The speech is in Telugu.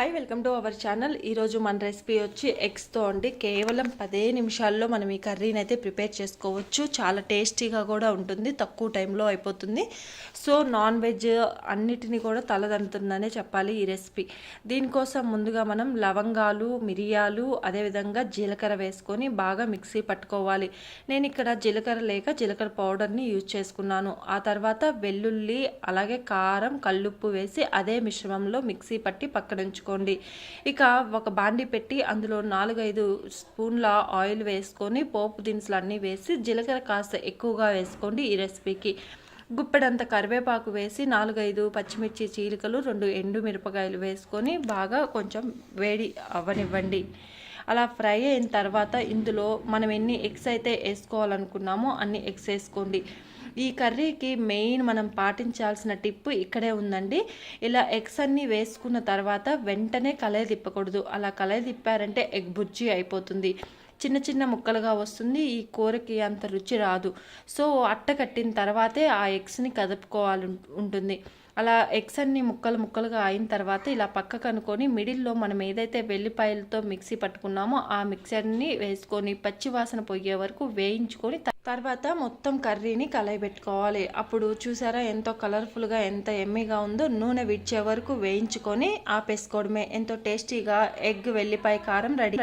Hi welcome to our channel. ఈరోజు మన రెసిపీ వచ్చి ఎగ్స్తో అండి. కేవలం 10 నిమిషాల్లో మనం ఈ కర్రీని అయితే ప్రిపేర్ చేసుకోవచ్చు. చాలా టేస్టీగా కూడా ఉంటుంది, తక్కువ టైంలో అయిపోతుంది. సో నాన్ వెజ్ అన్నిటినీ కూడా తలదంతుందనే చెప్పాలి ఈ రెసిపీ. దీనికోసం ముందుగా మనం లవంగాలు, మిరియాలు, అదేవిధంగా జీలకర్ర వేసుకొని బాగా మిక్సీ పట్టుకోవాలి. నేను ఇక్కడ జీలకర్ర లేక జీలకర్ర పౌడర్ని యూజ్ చేసుకున్నాను. ఆ తర్వాత వెల్లుల్లి, అలాగే కారం, కల్లుప్పు వేసి అదే మిశ్రమంలో మిక్సీ పట్టి పక్కన ఉంచుకోండి. ఇక ఒక బాండి పెట్టి అందులో 4-5 స్పూన్ల ఆయిల్ వేసుకొని పోపు దినుసులు అన్నీ వేసి జీలకర్ర కాస్త ఎక్కువగా వేసుకోండి. ఈ రెసిపీకి గుప్పెడంత కరివేపాకు వేసి 4-5 పచ్చిమిర్చి చీలికలు, 2 ఎండుమిరపకాయలు వేసుకొని బాగా కొంచెం వేడి అవ్వనివ్వండి. అలా ఫ్రై అయిన తర్వాత ఇందులో మనం ఎన్ని ఎగ్స్ అయితే వేసుకోవాలనుకున్నామో అన్ని ఎగ్స్ వేసుకోండి. ఈ కర్రీకి మెయిన్ మనం పాటించాల్సిన టిప్ ఇక్కడే ఉందండి. ఇలా ఎగ్స్ అన్నీ వేసుకున్న తర్వాత వెంటనే కలయి తిప్పకూడదు. అలా కలయి తిప్పారంటే ఎగ్ బుర్జీ అయిపోతుంది, చిన్న చిన్న ముక్కలుగా వస్తుంది. ఈ కూరకి అంత రుచి రాదు. సో అట్ట కట్టిన తర్వాతే ఆ ఎగ్స్ని కదుపుకోవాలి ఉంటుంది. అలా ఎగ్స్ అన్ని ముక్కలుగా అయిన తర్వాత ఇలా పక్కకు అనుకొని మిడిల్లో మనం ఏదైతే వెల్లిపాయలతో మిక్సీ పట్టుకున్నామో ఆ మిక్సర్ని వేసుకొని పచ్చివాసన పోయే వరకు వేయించుకొని తర్వాత మొత్తం కర్రీని కలయి పెట్టుకోవాలి. అప్పుడు చూసారా ఎంతో కలర్ఫుల్గా, ఎంత ఎమ్మీగా ఉందో. నూనె విడిచే వరకు వేయించుకొని ఆపేసుకోవడమే. ఎంతో టేస్టీగా ఎగ్ వెల్లిపాయ కారం రెడీ.